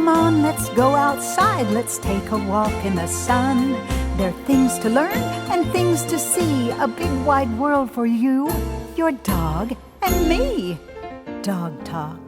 on, let's go outside. Let's take a walk in the sun. There are things to learn and things to see. A big wide world for you, your dog, and me. Dog Talk.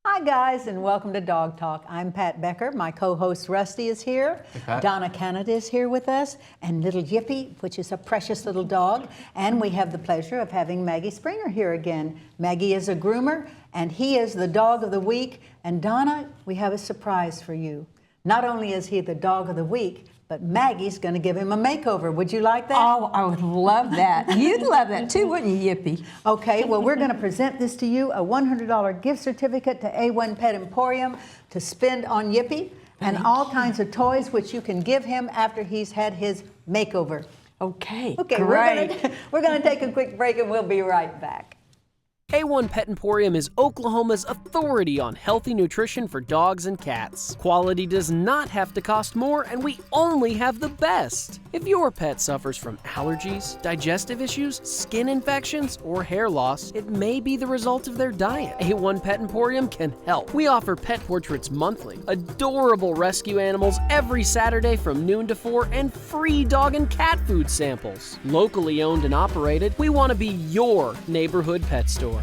Hi guys, and welcome to Dog Talk. I'm Pat Becker. My co-host Rusty is here. Hey, Pat. Donna Canada is here with us, and little Yipee, which is a precious little dog. And we have the pleasure of having Maggie Springer here again. Maggie is a groomer, and he is the dog of the week. And Donna, we have a surprise for you. Not only is he the dog of the week, but Maggie's going to give him a makeover. Would you like that? Oh, I would love that. You'd love that too, wouldn't you, Yipee? Okay, well, we're going to present this to you, a $100 gift certificate to A1 Pet Emporium to spend on Yipee and all kinds of toys which you can give him after he's had his makeover. Okay, Okay, great. we're going to take a quick break and we'll be right back. A1 Pet Emporium is Oklahoma's authority on healthy nutrition for dogs and cats. Quality does not have to cost more, and we only have the best. If your pet suffers from allergies, digestive issues, skin infections, or hair loss, it may be the result of their diet. A1 Pet Emporium can help. We offer pet portraits monthly, adorable rescue animals every Saturday from noon to 4, and free dog and cat food samples. Locally owned and operated, we want to be your neighborhood pet store.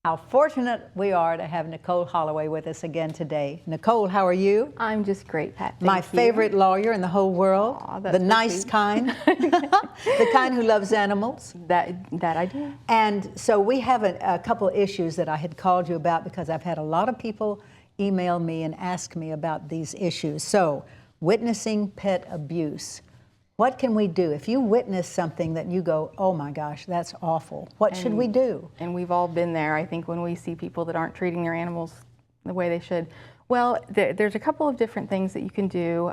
How fortunate we are to have Nicole Holloway with us again today. Nicole, how are you? I'm just great, Pat. My favorite lawyer in the whole world. Aw, that's the so nice sweet. kind. The kind who loves animals. That I do. And so we have a couple issues that I had called you about because I've had a lot of people email me and ask me about these issues. So, witnessing pet abuse. What can we do? If you witness something that you go, oh my gosh, that's awful, what should we do? And we've all been there, I think, when we see people that aren't treating their animals the way they should. Well, there's a couple of different things that you can do.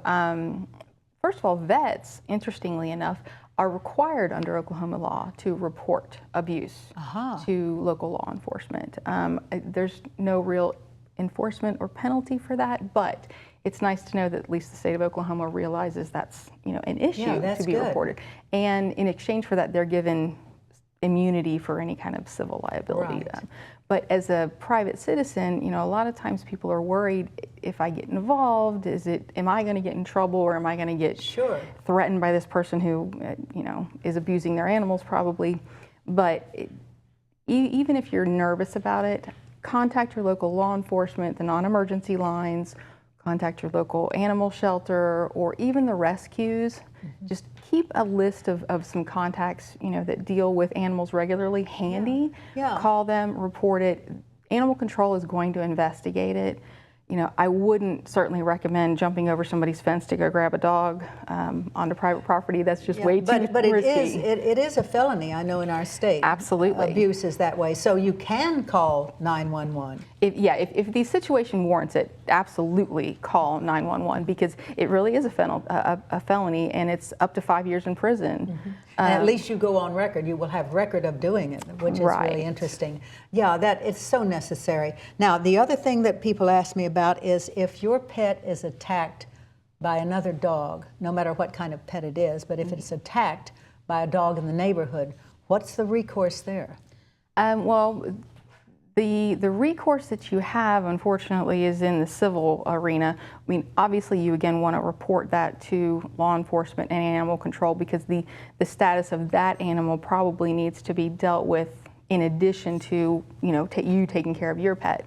First of all, vets, interestingly enough, are required under Oklahoma law to report abuse to local law enforcement. There's no real enforcement or penalty for that, but it's nice to know that at least the state of Oklahoma realizes that's an issue to be reported. And in exchange for that, they're given immunity for any kind of civil liability. Right. But as a private citizen, a lot of times people are worried, if I get involved, am I going to get in trouble, or am I going to get threatened by this person who is abusing their animals probably. But even if you're nervous about it, contact your local law enforcement, the non-emergency lines, contact your local animal shelter, or even the rescues. Just keep a list of some contacts, that deal with animals regularly handy. Call them, report it. Animal control is going to investigate it. I wouldn't certainly recommend jumping over somebody's fence to go grab a dog onto private property. That's just way too but risky. it is a felony, I know, in our state. Absolutely. Abuse is that way. So you can call 911. If the situation warrants it, absolutely call 911, because it really is a felony, and it's up to 5 years in prison. And at least you go on record. You will have record of doing it, which is really interesting. Yeah, it's so necessary. Now, the other thing that people ask me about is if your pet is attacked by another dog, no matter what kind of pet it is, but if it's attacked by a dog in the neighborhood, what's the recourse there? Well, the recourse that you have, unfortunately, is in the civil arena. I mean, obviously, you again want to report that to law enforcement and animal control, because the status of that animal probably needs to be dealt with in addition to you taking care of your pet.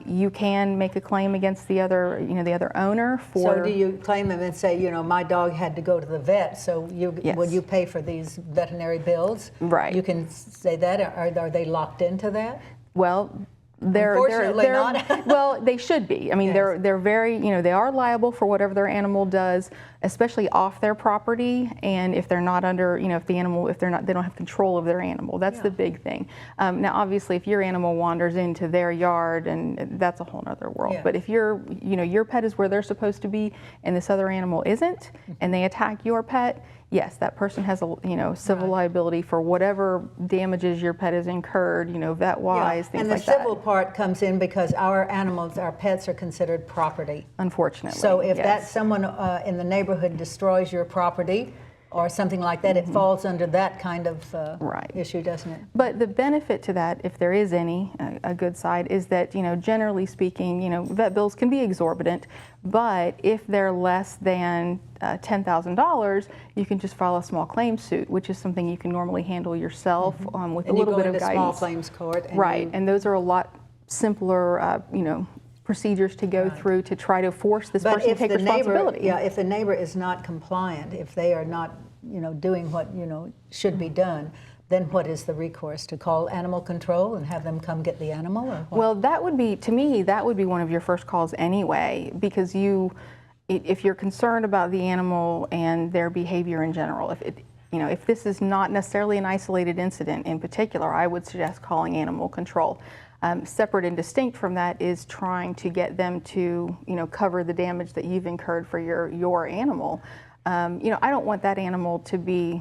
You can make a claim against the other owner for. So do you claim them and say, my dog had to go to the vet, so will you pay for these veterinary bills? Right. You can say that. Are they locked into that? Well, they're not. Well, they should be. I mean, they're very, they are liable for whatever their animal does, especially off their property, and if they're not under, if they don't have control of their animal. That's the big thing. Now, obviously, if your animal wanders into their yard, and that's a whole other world. But if your pet is where they're supposed to be, and this other animal isn't, and they attack your pet, yes, that person has a civil liability for whatever damages your pet has incurred, vet-wise, things like that. And the civil part comes in because our animals, our pets, are considered property. Unfortunately. So if that someone in the neighborhood destroys your property, or something like that, it falls under that kind of Right. issue, doesn't it? But the benefit to that, if there is any, a good side, is that, generally speaking, vet bills can be exorbitant, but if they're less than $10,000, you can just file a small claim suit, which is something you can normally handle yourself with And a little bit you of go into guidance. small claims court. And Right, and those are a lot simpler, procedures to go through to try to force this person to take responsibility. If the neighbor is not compliant, if they are not, doing what, should be done, then what is the recourse? To call animal control and have them come get the animal, or what? Well, that would be, to me, that would be one of your first calls anyway, because if you're concerned about the animal and their behavior in general, if this is not necessarily an isolated incident in particular, I would suggest calling animal control. Separate and distinct from that is trying to get them to, cover the damage that you've incurred for your animal. I don't want that animal to be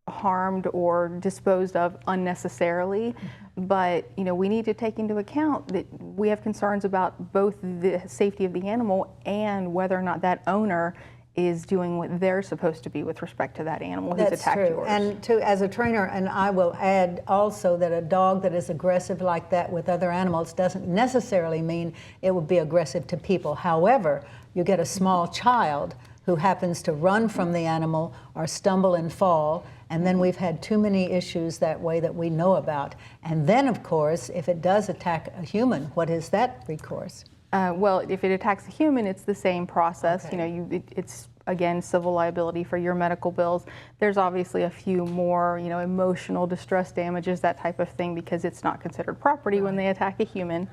harmed or disposed of unnecessarily, but we need to take into account that we have concerns about both the safety of the animal and whether or not that owner is doing what they're supposed to be with respect to that animal who's attacked yours. And as a trainer, and I will add also that a dog that is aggressive like that with other animals doesn't necessarily mean it would be aggressive to people. However, you get a small child who happens to run from the animal or stumble and fall, and then we've had too many issues that way that we know about. And then, of course, if it does attack a human, what is that recourse? Well, if it attacks a human, it's the same process. Okay. It's again civil liability for your medical bills. There's obviously a few more, emotional distress damages, that type of thing, because it's not considered property when they attack a human.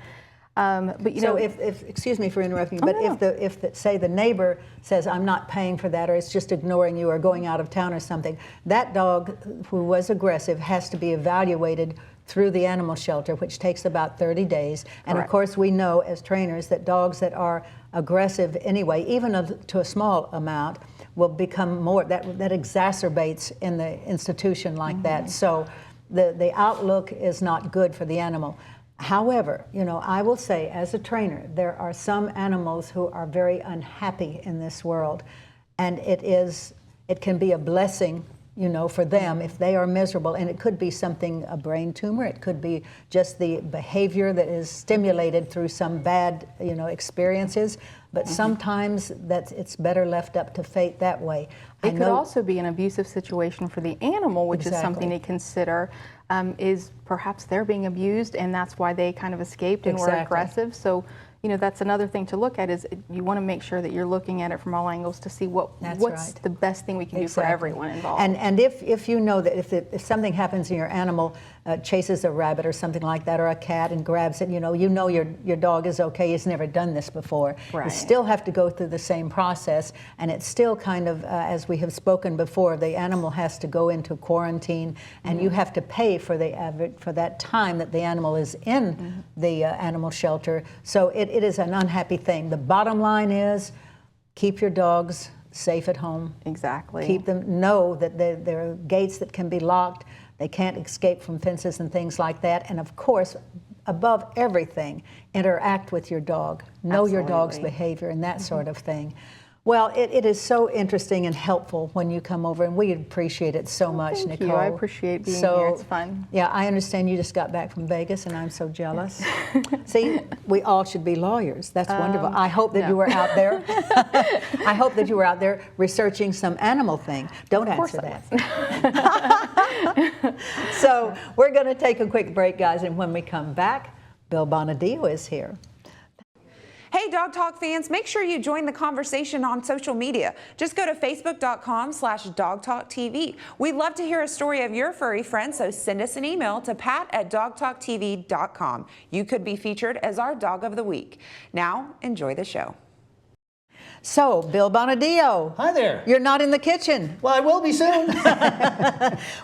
But so if excuse me for interrupting, but no. if say the neighbor says I'm not paying for that, or it's just ignoring you, or going out of town or something, that dog who was aggressive has to be evaluated through the animal shelter, which takes about 30 days. And Correct. of course, we know as trainers that dogs that are aggressive anyway, even to a small amount, will become more, that exacerbates in the institution like that. So the outlook is not good for the animal. However, I will say as a trainer, there are some animals who are very unhappy in this world, and it can be a blessing, for them if they are miserable. And it could be something, a brain tumor, it could be just the behavior that is stimulated through some bad, experiences. But sometimes it's better left up to fate that way. It could also be an abusive situation for the animal, which is something to consider. Is perhaps they're being abused, and that's why they kind of escaped and were aggressive. So, that's another thing to look at, is you want to make sure that you're looking at it from all angles to see what's the best thing we can do for everyone involved. And if you know that if something happens and your animal chases a rabbit or something like that, or a cat and grabs it, your dog is okay, he's never done this before. Right. You still have to go through the same process, and it's still kind of, as we have spoken before, the animal has to go into quarantine, and you have to pay for that time that the animal is in the animal shelter. So it is an unhappy thing. The bottom line is keep your dogs safe at home. Exactly. Keep them, know that there are gates that can be locked. They can't escape from fences and things like that. And of course, above everything, interact with your dog. Know your dog's behavior and that sort of thing. Well, it is so interesting and helpful when you come over, and we appreciate it so much, Nicole. Thank you. I appreciate being here. It's fun. Yeah, I understand you just got back from Vegas, and I'm so jealous. See, we all should be lawyers. That's wonderful. I hope that you were out there. I hope that you were out there researching some animal thing. Don't answer that. So we're going to take a quick break, guys, and when we come back, Bill Bonadio is here. Hey, Dog Talk fans, make sure you join the conversation on social media. Just go to facebook.com/dogtalktv. We'd love to hear a story of your furry friend, so send us an email to pat@dogtalktv.com. You could be featured as our Dog of the Week. Now, enjoy the show. So, Bill Bonadio. Hi there. You're not in the kitchen. Well, I will be soon.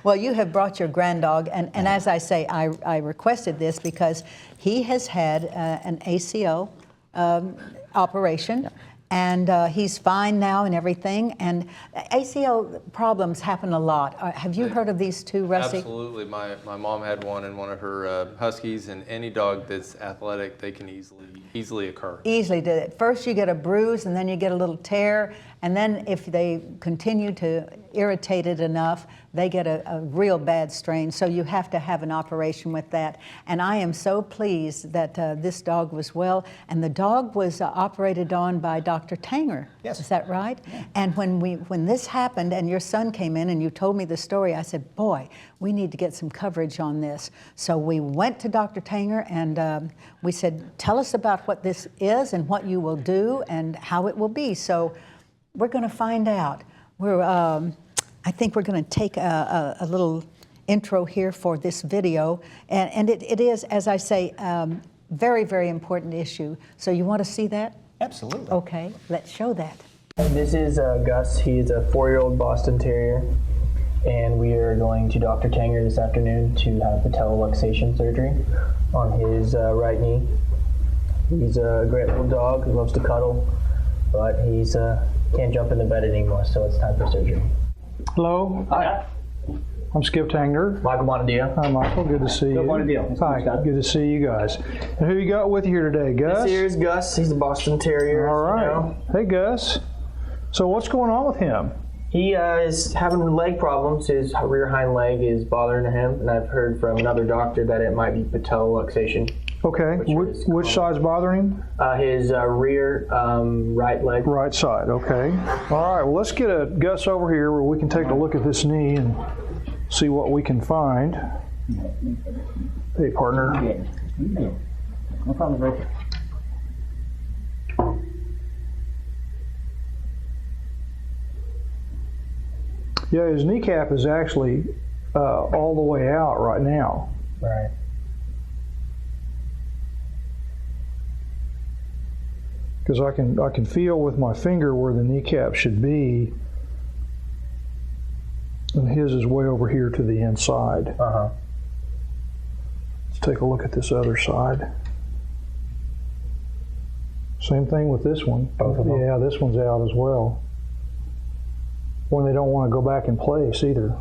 Well, you have brought your grand dog, and as I say, I requested this because he has had an ACL operation, and he's fine now and everything. And ACL problems happen a lot. Have you heard of these too, Rusty? Absolutely. My mom had one in one of her huskies, and any dog that's athletic, they can easily occur. Easily do it. First you get a bruise, and then you get a little tear, and then if they continue to irritated enough, they get a real bad strain. So you have to have an operation with that. And I am so pleased that this dog was well. And the dog was operated on by Dr. Tanger. Yes. Is that right? Yeah. And when this happened and your son came in and you told me the story, I said, boy, we need to get some coverage on this. So we went to Dr. Tanger and we said, tell us about what this is and what you will do and how it will be. So we're going to find out. I think we're going to take a little intro here for this video. And it is, as I say, very, very important issue. So you want to see that? Absolutely. Okay, let's show that. This is Gus. He's a 4-year-old Boston Terrier, and we are going to Dr. Tanger this afternoon to have patelloluxation surgery on his right knee. He's a great little dog who loves to cuddle, but he's can't jump in the bed anymore, so it's time for surgery. Hello. Hi. I'm Skip Tanger. Michael Bonadio. Hi, Michael. Good to see you. Bonadio. Hi. Good to see you guys. And who you got with you here today, Gus? This here is Gus. He's a Boston Terrier. All right. You know. Hey, Gus. So what's going on with him? He is having leg problems. His rear hind leg is bothering him, and I've heard from another doctor that it might be patelloluxation. Okay. Which side's bothering him? His rear right leg. Right side. Okay. All right. Well, let's get a Gus over here where we can take a look at this knee and see what we can find. Hey, partner. No problem, right there. Yeah, his kneecap is actually all the way out right now. Right. Because I can feel with my finger where the kneecap should be, and his is way over here to the inside. Uh-huh. Let's take a look at this other side. Same thing with this one. Both of them? Yeah, this one's out as well. When they don't want to go back in place either.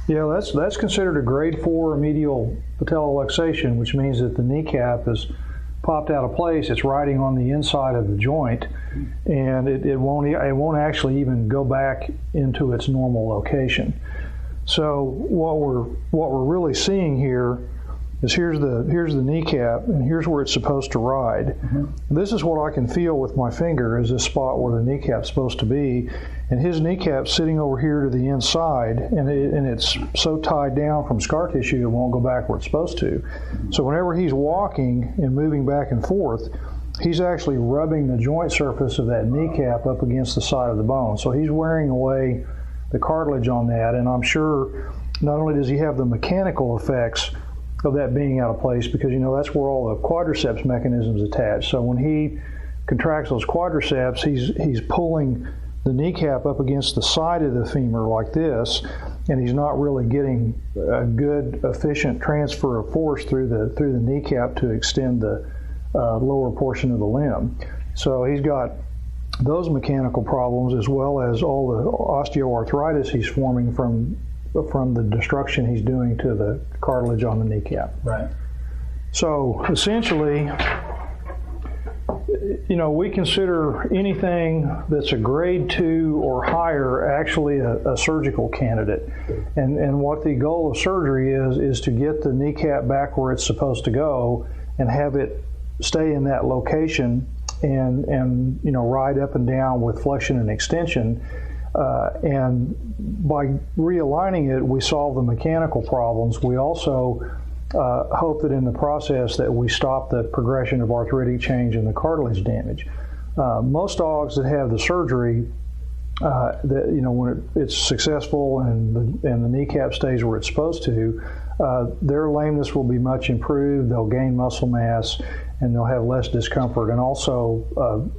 Yeah, that's considered a grade 4 medial patelloluxation, which means that the kneecap is popped out of place. It's riding on the inside of the joint, and it won't actually even go back into its normal location. So what we're really seeing here is here's the kneecap, and here's where it's supposed to ride. Mm-hmm. This is what I can feel with my finger, is this spot where the kneecap's supposed to be, and his kneecap's sitting over here to the inside, and it's so tied down from scar tissue it won't go back where it's supposed to. So whenever he's walking and moving back and forth, he's actually rubbing the joint surface of that kneecap up against the side of the bone. So he's wearing away the cartilage on that, and I'm sure not only does he have the mechanical effects of that being out of place, because that's where all the quadriceps mechanisms attach. So when he contracts those quadriceps, he's pulling the kneecap up against the side of the femur like this, and he's not really getting a good, efficient transfer of force through the kneecap to extend the lower portion of the limb. So he's got those mechanical problems, as well as all the osteoarthritis he's forming from the destruction he's doing to the cartilage on the kneecap. Right. So essentially, we consider anything that's a grade 2 or higher actually a surgical candidate. And what the goal of surgery is to get the kneecap back where it's supposed to go and have it stay in that location and ride up and down with flexion and extension. And by realigning it, we solve the mechanical problems. We also hope that in the process that we stop the progression of arthritic change and the cartilage damage. Most dogs that have the surgery, when it's successful and the kneecap stays where it's supposed to, their lameness will be much improved. They'll gain muscle mass, and they'll have less discomfort, and also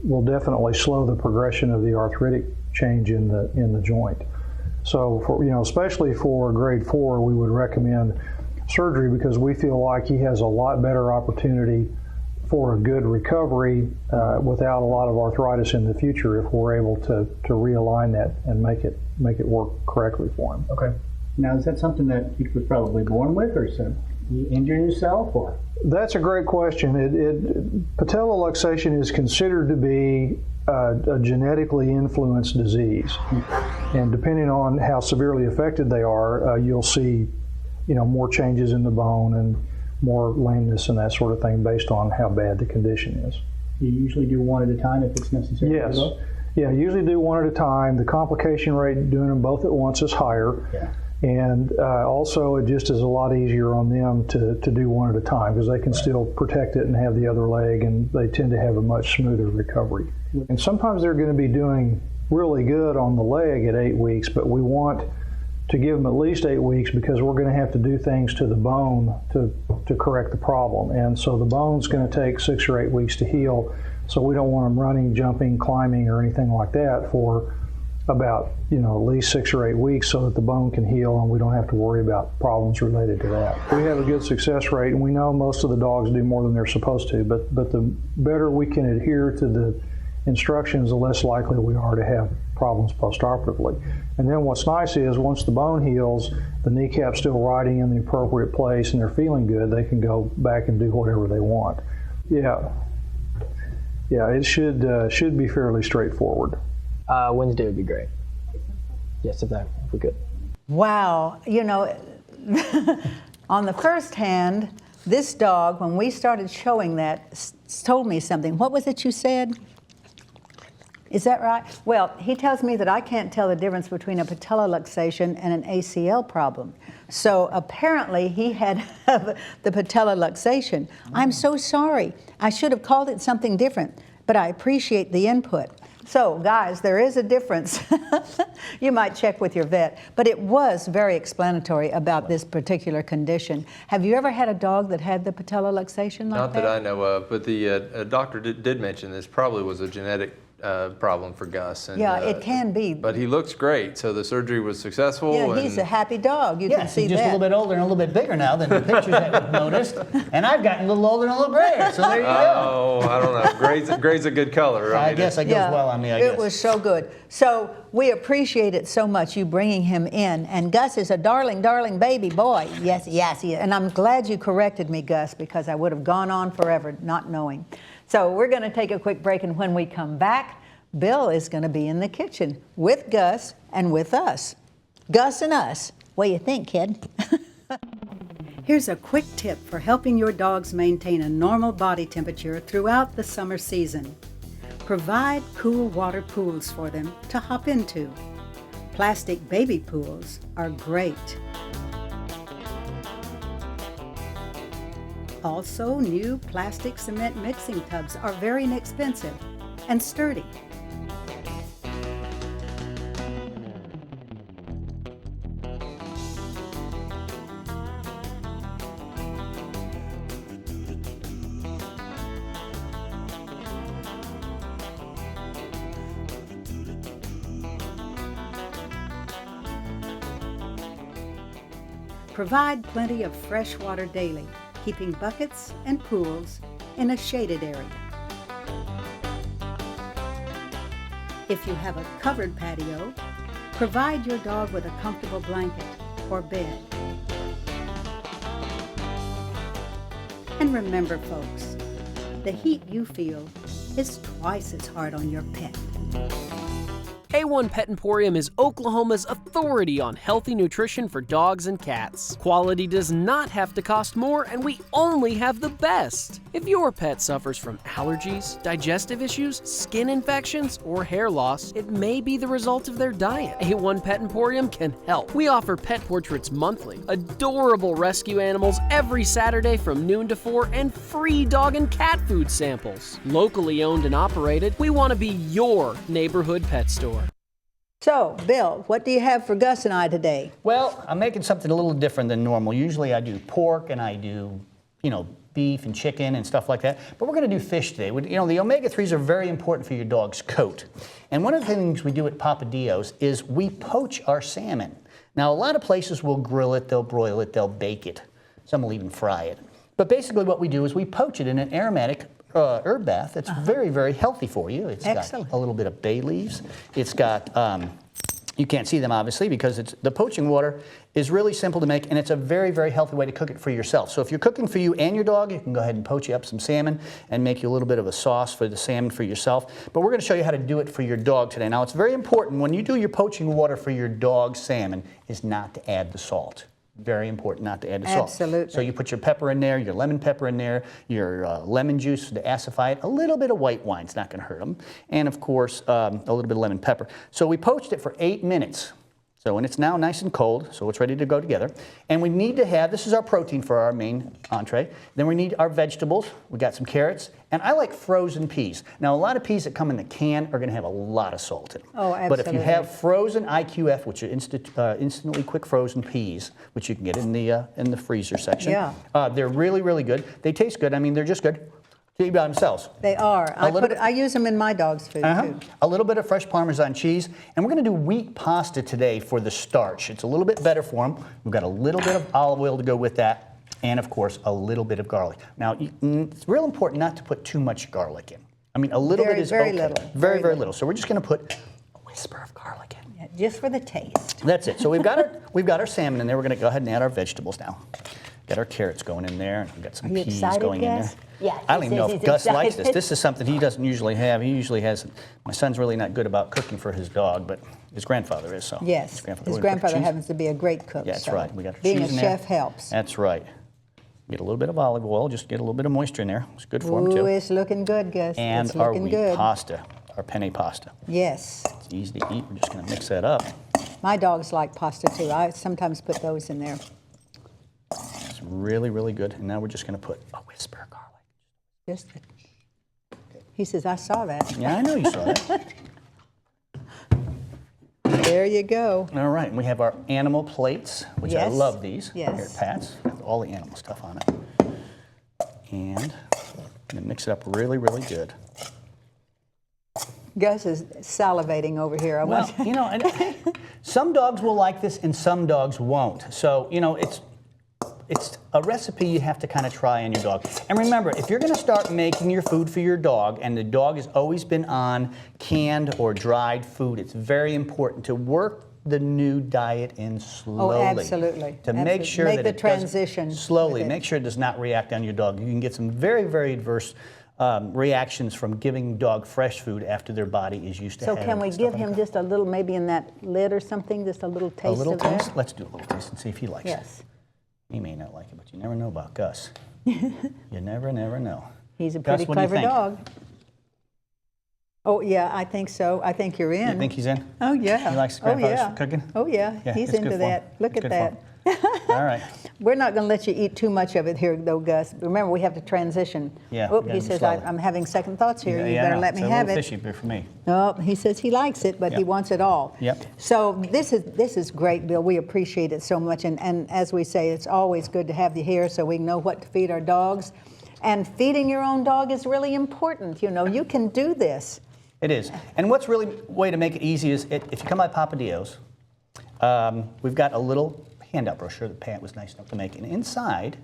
will definitely slow the progression of the arthritic change in the joint. So especially for grade 4, we would recommend surgery, because we feel like he has a lot better opportunity for a good recovery without a lot of arthritis in the future, if we're able to realign that and make it work correctly for him. Okay. Now, is that something that he was probably born with, or is it You injuring yourself or? That's a great question. Patella luxation is considered to be a genetically influenced disease, and depending on how severely affected they are, you'll see, more changes in the bone and more lameness and that sort of thing based on how bad the condition is. You usually do one at a time if it's necessary? Yes. Yeah, usually do one at a time. The complication rate doing them both at once is higher. Yeah. And also, it just is a lot easier on them to do one at a time because they can still protect it and have the other leg, and they tend to have a much smoother recovery. And sometimes they're going to be doing really good on the leg at 8 weeks, but we want to give them at least 8 weeks because we're going to have to do things to the bone to correct the problem. And so the bone's going to take 6 or 8 weeks to heal, so we don't want them running, jumping, climbing, or anything like that for about at least 6 or 8 weeks so that the bone can heal and we don't have to worry about problems related to that. We have a good success rate, and we know most of the dogs do more than they're supposed to, but the better we can adhere to the instructions, the less likely we are to have problems postoperatively. And then what's nice is once the bone heals, the kneecap's still riding in the appropriate place and they're feeling good, they can go back and do whatever they want. Yeah, it should be fairly straightforward. Wednesday would be great. Yes, if we could. Wow. On the first hand, this dog, when we started showing that, told me something. What was it you said? Is that right? Well, he tells me that I can't tell the difference between a patella luxation and an ACL problem. So apparently he had the patella luxation. I'm so sorry. I should have called it something different, but I appreciate the input. So guys, there is a difference. You might check with your vet, but it was very explanatory about this particular condition. Have you ever had a dog that had the patella luxation like that? Not that I know of, but the doctor did mention this probably was a genetic problem for Gus. And, yeah, it can be. But he looks great, so the surgery was successful. Yeah, he's a happy dog. You can see he's just that. a little bit older and a little bit bigger now than the pictures that we've noticed. And I've gotten a little older and a little grayer, so there you go. Oh, I don't know. Gray's a good color. I guess that goes well on me, I guess. It was so good. So we appreciate it so much, you bringing him in. And Gus is a darling, darling baby boy. Yes, he is. And I'm glad you corrected me, Gus, because I would have gone on forever not knowing. So we're going to take a quick break, and when we come back, Bill is going to be in the kitchen with Gus and with us. Gus and us. What do you think, kid? Here's a quick tip for helping your dogs maintain a normal body temperature throughout the summer season. Provide cool water pools for them to hop into. Plastic baby pools are great. Also, new plastic cement mixing tubs are very inexpensive and sturdy. Provide plenty of fresh water daily, keeping buckets and pools in a shaded area. If you have a covered patio, provide your dog with a comfortable blanket or bed. And remember, folks, the heat you feel is twice as hard on your pet. A1 Pet Emporium is Oklahoma's authority on healthy nutrition for dogs and cats. Quality does not have to cost more, and we only have the best. If your pet suffers from allergies, digestive issues, skin infections, or hair loss, it may be the result of their diet. A1 Pet Emporium can help. We offer pet portraits monthly, adorable rescue animals every Saturday from noon to 4, and free dog and cat food samples. Locally owned and operated, we want to be your neighborhood pet store. So, Bill, what do you have for Gus and I today? Well, I'm making something a little different than normal. Usually I do pork and I do, beef and chicken and stuff like that. But we're going to do fish today. The omega-3s are very important for your dog's coat. And one of the things we do at Bonadio is we poach our salmon. Now, a lot of places will grill it, they'll broil it, they'll bake it. Some will even fry it. But basically what we do is we poach it in an aromatic herb bath. It's very, very healthy for you. It's got a little bit of bay leaves. It's got You can't see them obviously because the poaching water is really simple to make, and it's a very, very healthy way to cook it for yourself. So if you're cooking for you and your dog, you can go ahead and poach you up some salmon and make you a little bit of a sauce for the salmon for yourself. But we're going to show you how to do it for your dog today. Now it's very important when you do your poaching water for your dog's salmon is not to add the salt. Very important not to add the salt. Absolutely. So you put your pepper in there, your lemon pepper in there, your lemon juice to acidify it, a little bit of white wine, it's not going to hurt them, and of course a little bit of lemon pepper. So we poached it for 8 minutes. So when it's now nice and cold, so it's ready to go together. And we need to have, this is our protein for our main entree. Then we need our vegetables. We got some carrots, and I like frozen peas. Now a lot of peas that come in the can are going to have a lot of salt in them. Oh, absolutely. But if you have frozen IQF, which are instantly quick frozen peas, which you can get in the freezer section, they're really, really good. They taste good. I mean, they're just good. By themselves. They are. I use them in my dog's food too. A little bit of fresh Parmesan cheese, and we're going to do wheat pasta today for the starch. It's a little bit better for them. We've got a little bit of olive oil to go with that, and of course a little bit of garlic. Now it's real important not to put too much garlic in. I mean, a little bit is very okay. little. Very, very little. So we're just going to put a whisper of garlic in. Yeah, just for the taste. That's it. So we've got our salmon in there. We're going to go ahead and add our vegetables now. Got our carrots going in there, and we've got some peas going in there. Yeah, I don't even know if Gus likes this. This is something he doesn't usually have. He usually has, my son's really not good about cooking for his dog, but his grandfather is, so. Yes, his grandfather happens to be a great cook. Yeah, that's so right. We got our being cheese a in chef there. helps. That's right. Get a little bit of olive oil, just get a little bit of moisture in there. It's good for them Ooh, too. it's looking good, Gus. And it's our looking wheat good. pasta, our penne pasta. Yes. It's easy to eat. We're just going to mix that up. My dogs like pasta too. I sometimes put those in there. It's really, really good. And now we're just going to put a whisper of garlic. He says, I saw that. Yeah, I know you saw that. There you go. All right, and we have our animal plates, which I love these. Yes. Here at Pat's, with all the animal stuff on it. And I'm going to mix it up really, really good. Gus is salivating over here. Well, you know, some dogs will like this and some dogs won't. So, you know, it's a recipe you have to kind of try on your dog. And remember, if you're going to start making your food for your dog, and the dog has always been on canned or dried food, it's very important to work the new diet in slowly. Oh, absolutely. To make sure make that the it transition slowly. Make sure it does not react on your dog. You can get some very, very adverse reactions from giving dog fresh food after their body is used to having it. So can we give him just a little, maybe in that lid or something, just a little taste of that? A little taste? Let's do a little taste and see if he likes it. Yes. He may not like it, but you never know about Gus. You never know. He's a pretty clever dog. Oh, yeah, I think so. I think you're in. You think he's in? Oh, yeah. He likes grandfather's cooking? Oh, yeah. He's into that. Look at that. All right. We're not going to let you eat too much of it here, though, Gus. Remember, we have to transition. Yeah. Oh, he says, I'm having second thoughts here. You better let me have it. It's a little fishy for me. No, he says he likes it, but he wants it all. Yep. So this is great, Bill. We appreciate it so much. And as we say, it's always good to have you here so we know what to feed our dogs. And feeding your own dog is really important. You know, you can do this. It is. And what's really a way to make it easy is if you come by Bonadio's, we've got a little handout brochure that Pat was nice enough to make. And inside,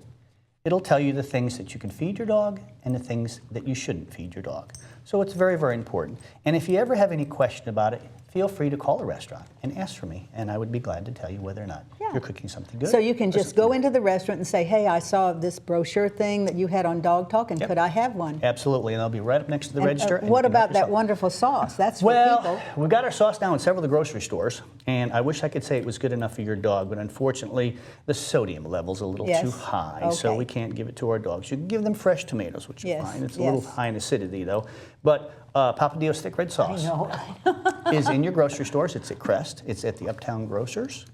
it'll tell you the things that you can feed your dog and the things that you shouldn't feed your dog. So it's very, very important. And if you ever have any question about it, feel free to call the restaurant and ask for me, and I would be glad to tell you whether or not you're cooking something good. So you can just go into the restaurant and say, hey, I saw this brochure thing that you had on Dog Talk, and could I have one? Absolutely, and they'll be right up next to the register. What about that wonderful sauce? That's for people. Well, we've got our sauce now in several of the grocery stores, and I wish I could say it was good enough for your dog, but unfortunately, the sodium level's a little too high, so we can't give it to our dogs. You can give them fresh tomatoes, which is fine. It's a little high in acidity, though. But Bonadio's thick red sauce is in your grocery stores. It's at Crest. It's at the Uptown Grocers.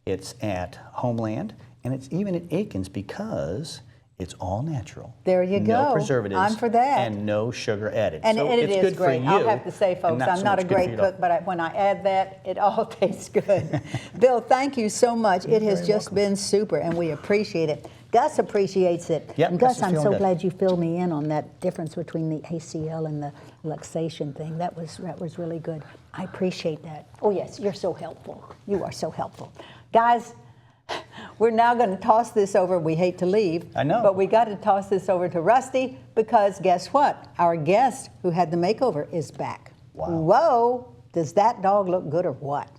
It's at Homeland. And it's even at Aiken's because it's all natural. There you go. No preservatives. I'm for that. And no sugar added. And so it it's is good great. for you. I'll have to say, folks, I'm not a great cook, but when I add that, it all tastes good. Bill, thank you so much. It has just been super, and we appreciate it. Gus appreciates it. Yep, and Gus, I'm so glad you filled me in on that difference between the ACL and the luxation thing. That was really good. I appreciate that. Oh, yes, you're so helpful. You are so helpful. Guys, we're now going to toss this over. We hate to leave. I know. But we got to toss this over to Rusty because guess what? Our guest who had the makeover is back. Wow. Whoa. Does that dog look good or what?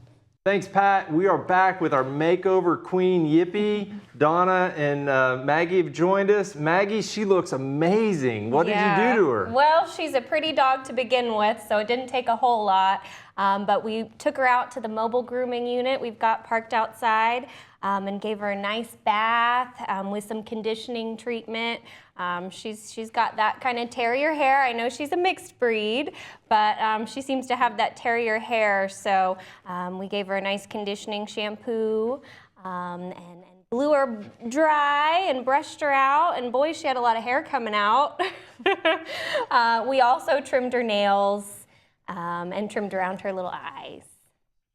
Thanks, Pat. We are back with our makeover queen, Yipee. Donna and Maggie have joined us. Maggie, she looks amazing. What did you do to her? Well, she's a pretty dog to begin with, so it didn't take a whole lot. But we took her out to the mobile grooming unit we've got parked outside and gave her a nice bath with some conditioning treatment. She's got that kind of terrier hair. I know she's a mixed breed, but she seems to have that terrier hair. So we gave her a nice conditioning shampoo and blew her dry and brushed her out. And boy, she had a lot of hair coming out. We also trimmed her nails and trimmed around her little eyes.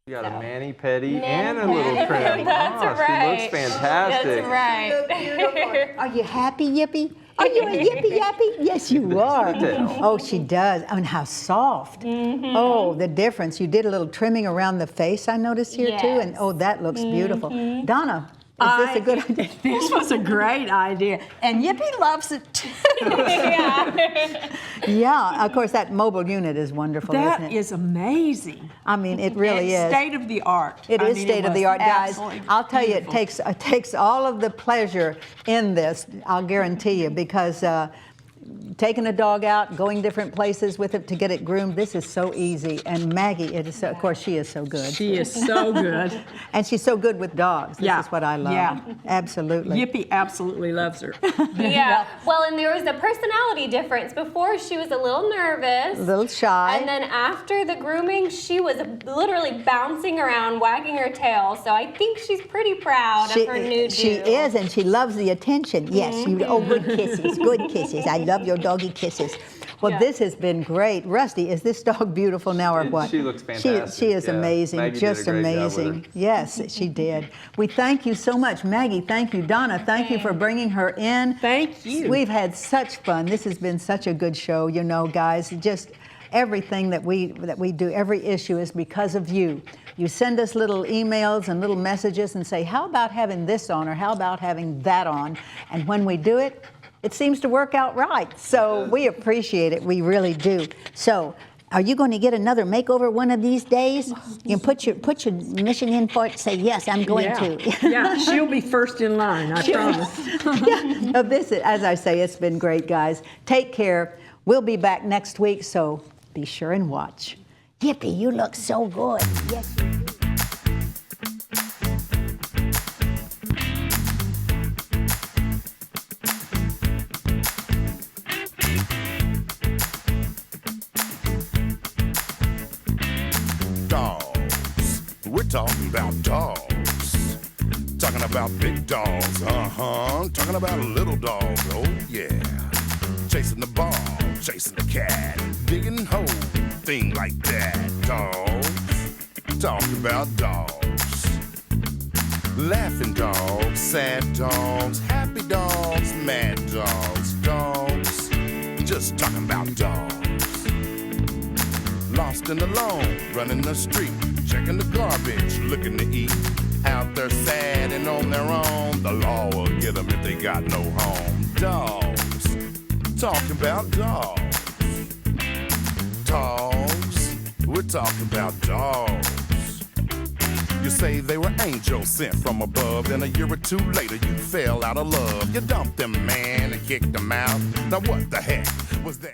You got a mani-pedi and a little trim. That's right. She looks fantastic. That's right. Are you happy, Yipee? Are you a Yipee Yappy? Yes, you are. Oh, she does. And how soft. Oh, the difference. You did a little trimming around the face, I noticed here too. And oh, that looks beautiful. Donna, is this a good idea? This was a great idea. And Yipee loves it too. Yeah, of course, that mobile unit is wonderful, isn't That it? is amazing. I mean, it really It's is. state of the art. It is state of the art, guys. Absolutely I'll tell you, beautiful. it takes all of the pleasure in this, I'll guarantee you, because taking a dog out, going different places with it to get it groomed, this is so easy. And Maggie, it is, of course, she is so good. She is so good. And she's so good with dogs. This is what I love. Yeah. Absolutely. Yippee absolutely loves her. Yeah. Well, and there was a personality difference. Before, she was a little nervous. A little shy. And then after the grooming, she was literally bouncing around, wagging her tail. So I think she's pretty proud of her new do. She is, and she loves the attention. Yes, you. Oh, good kisses, good kisses. I love your doggy kisses. Well, this has been great. Rusty, is this dog beautiful now or what? She looks fantastic. She is amazing, Maggie just did a great job with amazing. her. Yes, she did. We thank you so much, Maggie. Thank you, Donna. Thank you for bringing her in. Thank you. We've had such fun. This has been such a good show. You know, guys, just everything that we do, every issue is because of you. You send us little emails and little messages and say, how about having this on or how about having that on? And when we do it, it seems to work out right. So we appreciate it. We really do. So are you going to get another makeover one of these days? You can put your mission in for it. Say, yes, I'm going to. Yeah, she'll be first in line, I promise. No, this is, as I say, it's been great, guys. Take care. We'll be back next week, so be sure and watch. Yippee, you look so good. Yes, you do. Dogs. We're talking about dogs. Talking about big dogs, talking about little dogs, oh yeah. Chasing the ball, chasing the cat, digging hole, thing like that. Dogs. Talking about dogs. Laughing dogs, sad dogs, happy dogs, mad dogs. Dogs. Just talking about dogs. Lost and alone, running the street, checking the garbage, looking to eat. Out there sad and on their own, the law will get them if they got no home. Dogs, talking about dogs. Dogs, we're talking about dogs. You say they were angels sent from above, then a year or two later you fell out of love. You dumped them, man, and kicked them out. Now what the heck was that?